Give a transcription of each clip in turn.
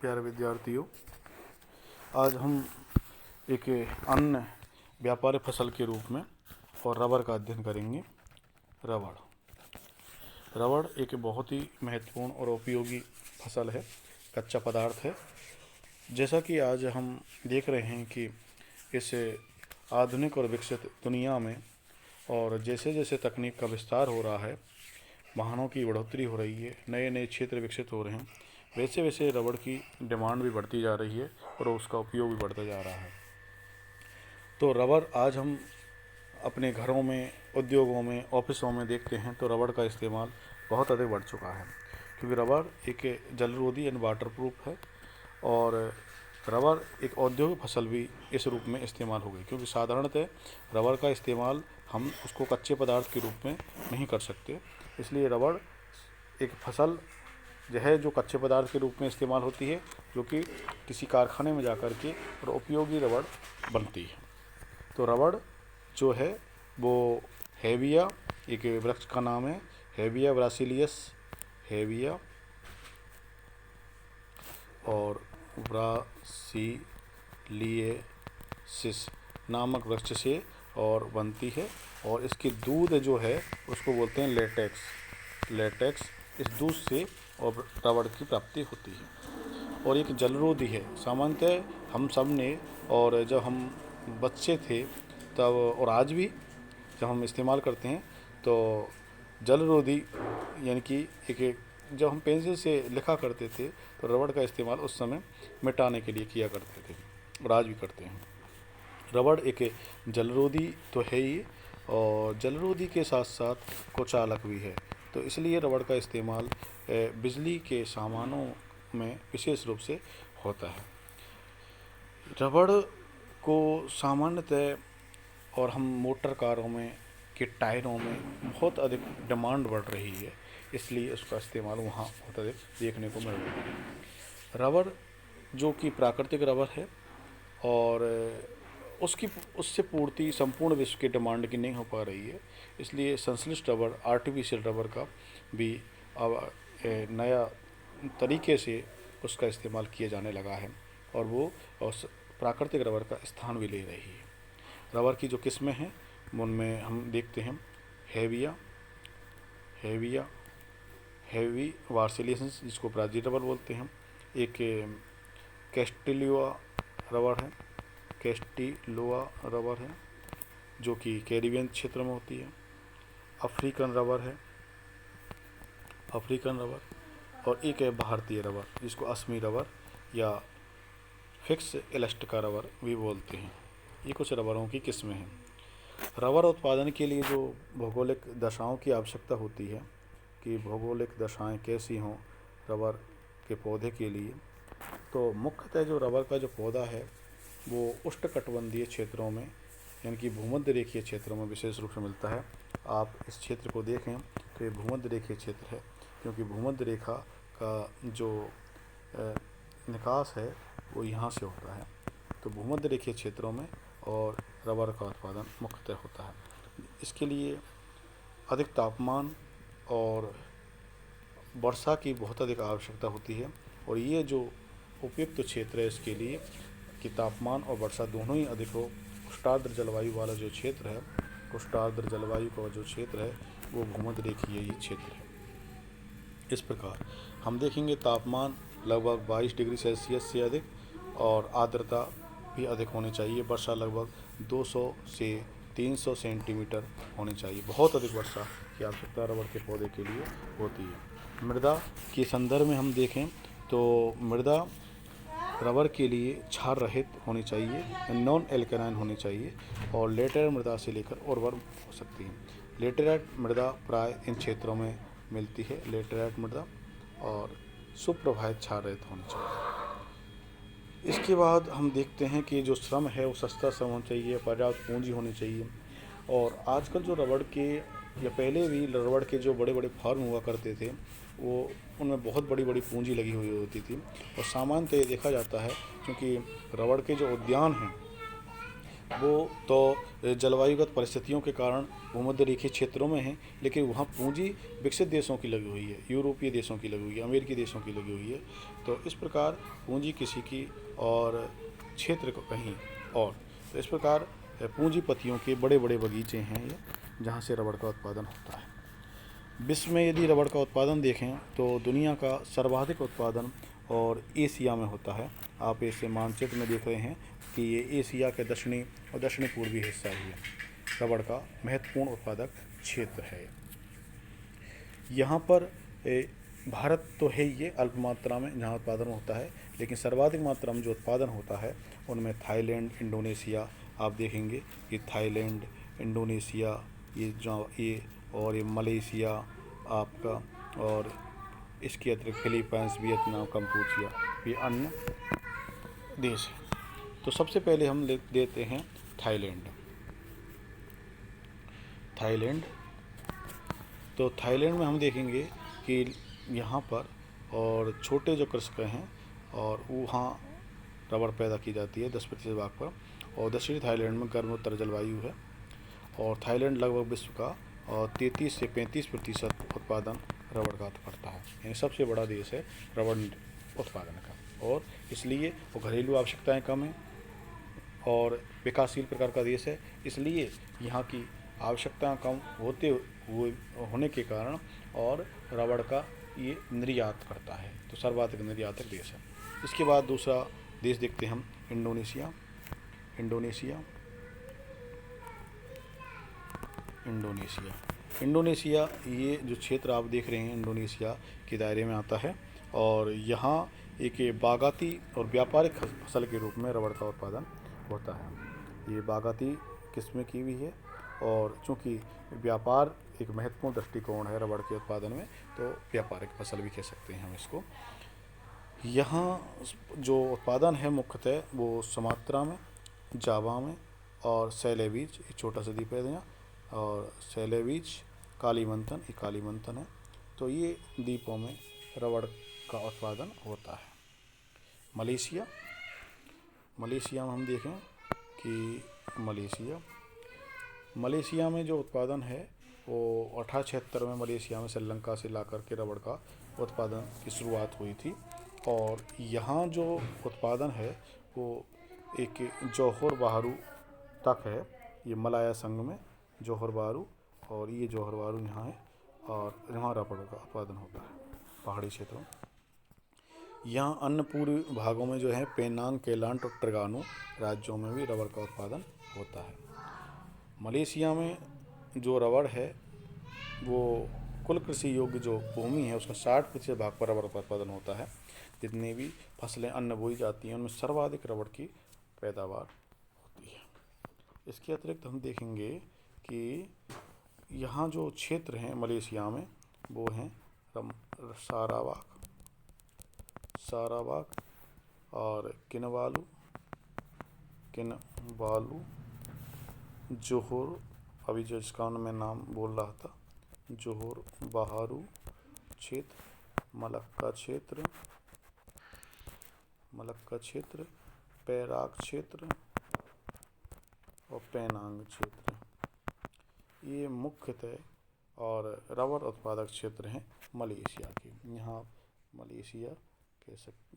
प्यारे विद्यार्थियों, आज हम एक अन्य व्यापारिक फसल के रूप में और रबर का अध्ययन करेंगे। रबड़ एक बहुत ही महत्वपूर्ण और उपयोगी फसल है, कच्चा पदार्थ है। जैसा कि आज हम देख रहे हैं कि इस आधुनिक और विकसित दुनिया में और जैसे जैसे तकनीक का विस्तार हो रहा है, वाहनों की बढ़ोतरी हो रही है, नए नए क्षेत्र विकसित हो रहे हैं, वैसे वैसे रबड़ की डिमांड भी बढ़ती जा रही है और उसका उपयोग भी बढ़ता जा रहा है। तो रबड़ आज हम अपने घरों में, उद्योगों में, ऑफिसों में देखते हैं तो रबड़ का इस्तेमाल बहुत अधिक बढ़ चुका है, क्योंकि रबड़ एक जलरोधी एंड वाटरप्रूफ है और रबड़ एक औद्योगिक फसल भी इस रूप में इस्तेमाल हो गई, क्योंकि साधारणतः रबड़ का इस्तेमाल हम उसको कच्चे पदार्थ के रूप में नहीं कर सकते। इसलिए रबड़ एक फसल जो है जो कच्चे पदार्थ के रूप में इस्तेमाल होती है, जो कि किसी कारखाने में जाकर के और उपयोगी रबड़ बनती है। तो रबड़ जो है वो हेविया, एक वृक्ष का नाम है, हेविया ब्रासिलियस, हेविया और ब्रासिलियसिस नामक वृक्ष से और बनती है। और इसकी दूध जो है उसको बोलते हैं लेटेक्स। इस दूध से और रबड़ की प्राप्ति होती है और एक जलरोधी है। सामान्यतः हम सब ने, और जब हम बच्चे थे तब और आज भी जब हम इस्तेमाल करते हैं तो जलरोधी यानी कि एक जब हम पेंसिल से लिखा करते थे तो रबड़ का इस्तेमाल उस समय मिटाने के लिए किया करते थे और आज भी करते हैं। रबड़ एक जलरोधी तो है ही और जलरोधी के साथ साथ कुचालक भी है, तो इसलिए रबड़ का इस्तेमाल बिजली के सामानों में विशेष रूप से होता है। रबड़ को सामान्यतः और हम मोटर कारों में के टायरों में बहुत अधिक डिमांड बढ़ रही है, इसलिए उसका इस्तेमाल वहाँ बहुत अधिक देखने को मिल रहा है। रबड़ जो कि प्राकृतिक रबड़ है और उससे पूर्ति संपूर्ण विश्व के डिमांड की नहीं हो पा रही है, इसलिए संश्लिष्ट रबड़, आर्टिफिशियल रबड़ का भी अब नया तरीके से उसका इस्तेमाल किया जाने लगा है और वो प्राकृतिक रबड़ का स्थान भी ले रही है। रबड़ की जो किस्में हैं उनमें हम देखते हैं हेवी वार्सिलियस, जिसको ब्राज़ील रबड़ बोलते हैं, एक कैस्टिलोआ रबड़ है जो कि कैरिबियन क्षेत्र में होती है, अफ्रीकन रबड़ और एक है भारतीय रबड़, जिसको असमी रबड़ या फिक्स इलास्टिका रबड़ भी बोलते हैं। ये कुछ रबड़ों की किस्में हैं। रबड़ उत्पादन के लिए जो भौगोलिक दशाओं की आवश्यकता होती है कि भौगोलिक दशाएं कैसी हों रबड़ के पौधे के लिए, तो मुख्यतः जो रबड़ का जो पौधा है वो उष्णकटिबंधीय क्षेत्रों में यानी कि भूमध्य रेखीय क्षेत्रों में विशेष रूप से मिलता है। आप इस क्षेत्र को देखें तो ये भूमध्य रेखीय क्षेत्र है, क्योंकि भूमध्य रेखा का जो निकास है वो यहाँ से होता है। तो भूमध्य रेखीय क्षेत्रों में और रबड़ का उत्पादन मुख्यतः होता है। इसके लिए अधिक तापमान और वर्षा की बहुत अधिक आवश्यकता होती है और ये जो उपयुक्त क्षेत्र है इसके लिए कि तापमान और वर्षा दोनों ही अधिक हो। उष्णार्द्र जलवायु वाला जो क्षेत्र है, उष्णार्द्र जलवायु का जो क्षेत्र है वो भूमध्य रेखीय ही क्षेत्र है। इस प्रकार हम देखेंगे तापमान लगभग 22 डिग्री सेल्सियस से अधिक और आर्द्रता भी अधिक होनी चाहिए। वर्षा लगभग 200 से 300 सेंटीमीटर होनी चाहिए। बहुत अधिक वर्षा की आवश्यकता रबड़ के पौधे के लिए होती है। मृदा के संदर्भ में हम देखें तो मृदा रबड़ के लिए क्षार रहित होनी चाहिए, नॉन एल्कलाइन होनी चाहिए और लेटेराइट मृदा से लेकर उर्वर हो सकती है। लेटेराइट मृदा प्राय इन क्षेत्रों में मिलती है, लेटेराइट मृदा, और सुप्रभावित क्षार रहित होनी चाहिए। इसके बाद हम देखते हैं कि जो श्रम है वो सस्ता श्रम होना चाहिए, पर्याप्त पूंजी होनी चाहिए। और आजकल जो रबड़ के या पहले भी रबड़ के जो बड़े बड़े फार्म हुआ करते थे वो उनमें बहुत बड़ी बड़ी पूंजी लगी हुई होती थी और सामान्यतः ये देखा जाता है क्योंकि रबड़ के जो उद्यान हैं वो तो जलवायुगत परिस्थितियों के कारण भूमध्य रेखीय क्षेत्रों में हैं, लेकिन वहाँ पूंजी विकसित देशों की लगी हुई है, यूरोपीय देशों की लगी हुई है, अमेरिकी देशों की लगी हुई है। तो इस प्रकार पूंजी किसी की और क्षेत्र को कहीं और। तो इस प्रकार पूंजीपतियों के बड़े बड़े बगीचे हैं ये, जहाँ से रबड़ का उत्पादन होता है। विश्व में यदि रबड़ का उत्पादन देखें तो दुनिया का सर्वाधिक उत्पादन और एशिया में होता है। आप इसे मानचित्र में देख रहे हैं कि ये एशिया के दक्षिणी और दक्षिणी पूर्वी हिस्सा ही है। रबड़ का महत्वपूर्ण उत्पादक क्षेत्र है। यहाँ पर भारत तो है ये अल्प मात्रा में जहाँ उत्पादन होता है, लेकिन सर्वाधिक मात्रा में जो उत्पादन होता है उनमें थाईलैंड, इंडोनेशिया आप देखेंगे कि थाईलैंड, इंडोनेशिया, ये और ये मलेशिया आपका, और इसके अतिरिक्त फिलीपींस, वियतनाम, कंबोडिया, ये अन्य देश हैं। तो सबसे पहले हम देते हैं थाईलैंड। थाईलैंड तो थाईलैंड में हम देखेंगे कि यहाँ पर और छोटे जो कृषक हैं और वहाँ रबड़ पैदा की जाती है 10% भाग पर। और दक्षिणी थाईलैंड में गर्मोत्तर जलवायु है। और थाईलैंड लगभग विश्व का 33 से 35% उत्पादन रबड़ का करता है, यानी सबसे बड़ा देश है रबड़ उत्पादन का। और इसलिए वो घरेलू आवश्यकताएं कम हैं और विकासशील प्रकार का देश है, इसलिए यहाँ की आवश्यकताएं कम होने के कारण और रबड़ का ये निर्यात करता है, तो सर्वाधिक निर्यातक देश है। इसके बाद दूसरा देश देखते हैं हम, इंडोनेशिया। इंडोनेशिया ये जो क्षेत्र आप देख रहे हैं इंडोनेशिया के दायरे में आता है। और यहाँ एक बागाती और व्यापारिक फसल के रूप में रबड़ का उत्पादन होता है। ये बागाती किस्में की हुई है, और चूँकि व्यापार एक महत्वपूर्ण दृष्टिकोण है रबड़ के उत्पादन में, तो व्यापारिक फसल भी कह सकते हैं हम इसको। यहाँ जो उत्पादन है मुख्यतः वो सुमात्रा में, जावा में और सेलेबीज, एक छोटा सा द्वीप है यहाँ, और सेलेबीज, कालीमंथन, ये कालीमंथन है। तो ये द्वीपों में रबड़ का उत्पादन होता है। मलेशिया में हम देखें कि मलेशिया में जो उत्पादन है वो 1876 में मलेशिया में श्रीलंका से ला कर के रबड़ का उत्पादन की शुरुआत हुई थी। और यहाँ जो उत्पादन है वो एक जौहर बाहरू तक है, ये मलाया संघ में जौहर बारू, और ये जौहर बारू यहाँ है, और यहाँ रबड़ का उत्पादन होता है पहाड़ी क्षेत्रों में। यहाँ अन्य पूर्वी भागों में जो है पेनांग, केलांट और ट्रेंगनु राज्यों में भी रबड़ का उत्पादन होता है। मलेशिया में जो रबड़ है वो कुल कृषि योग्य जो भूमि है उसका 60% भाग पर रबड़ का उत्पादन होता है। जितनी भी फसलें अन्न बोई जाती हैं उनमें सर्वाधिक रबड़ की पैदावार होती है। इसके अतिरिक्त हम देखेंगे कि यहाँ जो क्षेत्र हैं मलेशिया में वो हैं सारावाक और किनवालू, जोहोर, अभी जो इसका मैं नाम बोल रहा था, जोहोर बाहरू क्षेत्र, मलक्का क्षेत्र, पेराक क्षेत्र और पेनांग क्षेत्र, ये मुख्यतः और रबड़ उत्पादक क्षेत्र हैं मलेशिया के। यहाँ मलेशिया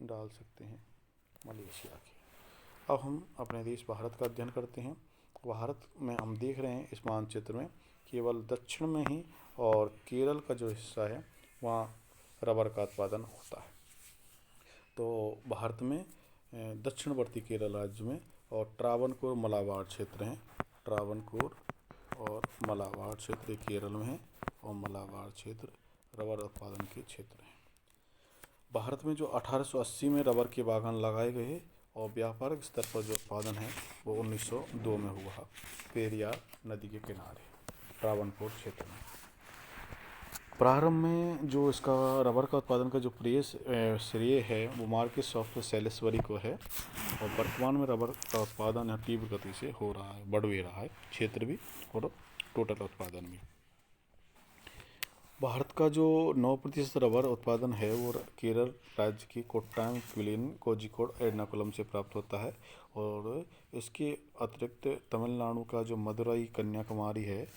डाल सकते हैं मलेशिया के। अब हम अपने देश भारत का अध्ययन करते हैं। भारत में हम देख रहे हैं इस मानचित्र में केवल दक्षिण में ही और केरल का जो हिस्सा है वहाँ रबड़ का उत्पादन होता है। तो भारत में दक्षिणवर्ती केरल राज्य में और ट्रावनकोर मलाबार क्षेत्र हैं। ट्रावनकोर और मलाबार क्षेत्र केरल में है, और मलाबार क्षेत्र रबड़ उत्पादन के क्षेत्र हैं। भारत में जो 1880 में रबड़ के बागान लगाए गए और व्यापारिक स्तर पर जो उत्पादन है वो 1902 में हुआ, पेरियार नदी के किनारे ट्रावनकोर क्षेत्र में। प्रारंभ में जो इसका रबड़ का उत्पादन का जो श्रेय है वो मार्क्वेस ऑफ सेलिसबरी को है, और वर्तमान में रबड़ का उत्पादन यहाँ तीव्र गति से हो रहा है, बढ़ भी रहा है, क्षेत्र भी और टोटल उत्पादन भी। भारत का जो 9% रबर उत्पादन है वो केरल राज्य की कोट्टायम क्विलिन कोझिकोड एर्नाकुलम से प्राप्त होता है। और इसके अतिरिक्त तमिलनाडु का जो मदुरई कन्याकुमारी है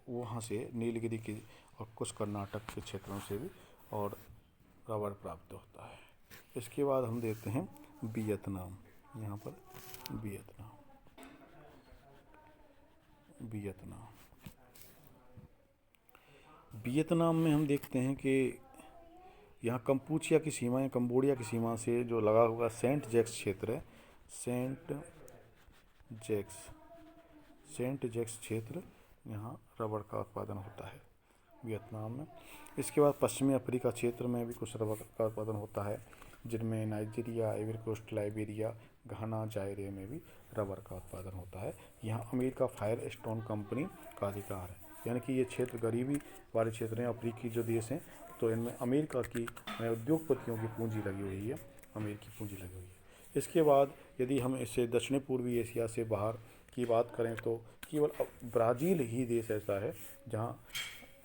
वहाँ से नीलगिरी की और कुछ कर्नाटक के क्षेत्रों से भी और रबर प्राप्त होता है। इसके बाद हम देखते हैं वियतनाम। यहाँ पर वियतनाम वियतनाम वियतनाम में हम देखते हैं कि यहाँ कंपूचिया की सीमा या कंबोडिया की सीमा से जो लगा हुआ सेंट जैक्स क्षेत्र है, सेंट जैक्स क्षेत्र, यहाँ रबर का उत्पादन होता है वियतनाम में। इसके बाद पश्चिमी अफ्रीका क्षेत्र में भी कुछ रबर का उत्पादन होता है, जिनमें नाइजीरिया, आइवरी कोस्ट, लाइबेरिया, घाना, जायरे में भी रबर का उत्पादन होता है। यहाँ अमेरिका फायर स्टोन कंपनी का अधिकार है, यानी कि ये क्षेत्र गरीबी वाले क्षेत्र हैं अफ्रीकी जो देश हैं, तो इनमें अमेरिका की उद्योगपतियों की पूंजी लगी हुई है, अमेरिकी पूंजी लगी हुई है। इसके बाद यदि हम इसे दक्षिण पूर्वी एशिया से बाहर की बात करें तो केवल ब्राज़ील ही देश ऐसा है जहाँ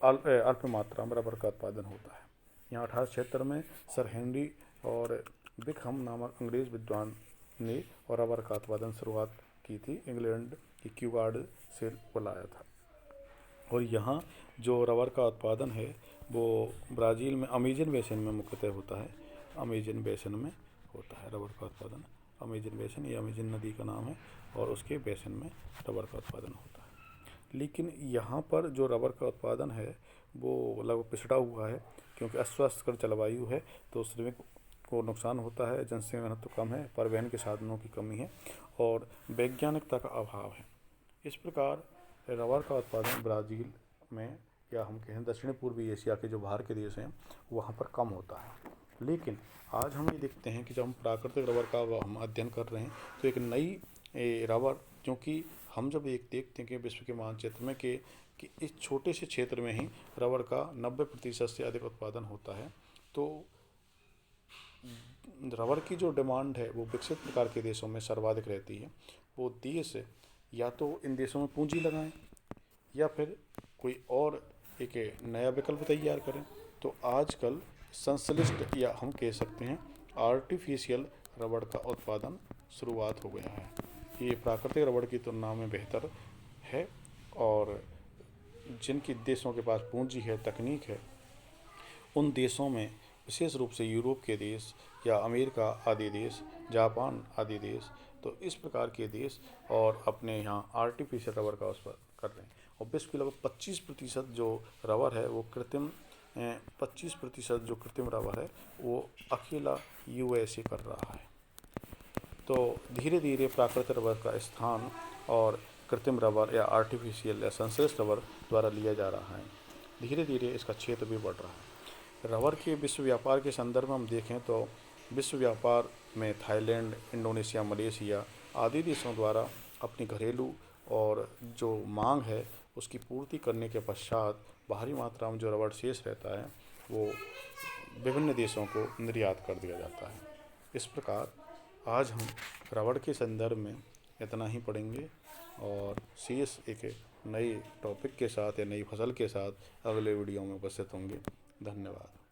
अल्प मात्रा में रबर का उत्पादन होता है। यहाँ 1876 में सर हेनरी और बिकहम नामक अंग्रेज विद्वान ने और रबर का उत्पादन शुरुआत की थी, इंग्लैंड की क्यूगार्ड से बुलाया था। और यहाँ जो रबर का उत्पादन है वो ब्राज़ील में अमेजन बेसिन में मुख्यतः होता है, अमेजन बेसिन में होता है रबर का उत्पादन। अमेजन बेसिन, ये अमेजन नदी का नाम है और उसके बेसिन में रबर का उत्पादन होता है। लेकिन यहाँ पर जो रबर का उत्पादन है वो लगभग पिछड़ा हुआ है, क्योंकि अस्वास्थ्यकर जलवायु है, तो श्रमिक को नुकसान होता है, जनसंख्या घनत्व कम है, परिवहन के साधनों की कमी है और वैज्ञानिकता का अभाव है। इस प्रकार रबर का उत्पादन ब्राज़ील में या हम कहें दक्षिण पूर्वी एशिया के जो बाहर के देश हैं वहाँ पर कम होता है। लेकिन आज हम ये देखते हैं कि जब हम प्राकृतिक रबर का हम अध्ययन कर रहे हैं तो एक नई रबर, क्योंकि हम जब एक देखते हैं कि विश्व के मानचित्र में कि इस छोटे से क्षेत्र में ही रबर का 90% से अधिक उत्पादन होता है, तो रबर की जो डिमांड है वो विकसित प्रकार के देशों में सर्वाधिक रहती है। वो देश या तो इन देशों में पूंजी लगाएं या फिर कोई और एक नया विकल्प तैयार करें। तो आजकल संश्लिष्ट या हम कह सकते हैं आर्टिफिशियल रबर का उत्पादन शुरुआत हो गया है। ये प्राकृतिक रबर की तुलना में बेहतर है और जिनकी देशों के पास पूंजी है, तकनीक है, उन देशों में विशेष रूप से यूरोप के देश या अमेरिका आदि देश, जापान आदि देश, तो इस प्रकार के देश और अपने यहाँ आर्टिफिशियल रबर का उत्पादन कर रहे हैं। और विश्व की लगभग 25% जो रबर है वो कृत्रिम 25% जो कृत्रिम रबर है वो अकेला यूएसए कर रहा है। तो धीरे धीरे प्राकृतिक रबर का स्थान और कृत्रिम रबर या आर्टिफिशियल या संश्लेषित रबर द्वारा लिया जा रहा है। धीरे धीरे इसका क्षेत्र भी बढ़ रहा है। रबर के विश्व व्यापार के संदर्भ में हम देखें तो विश्व व्यापार में थाईलैंड, इंडोनेशिया, मलेशिया आदि देशों द्वारा अपनी घरेलू और जो मांग है उसकी पूर्ति करने के पश्चात भारी मात्रा में जो रबर शेष रहता है वो विभिन्न देशों को निर्यात कर दिया जाता है। इस प्रकार आज हम रबर के संदर्भ में इतना ही पढ़ेंगे और शेष एक नए टॉपिक के साथ या नई फसल के साथ अगले वीडियो में उपस्थित होंगे। धन्यवाद।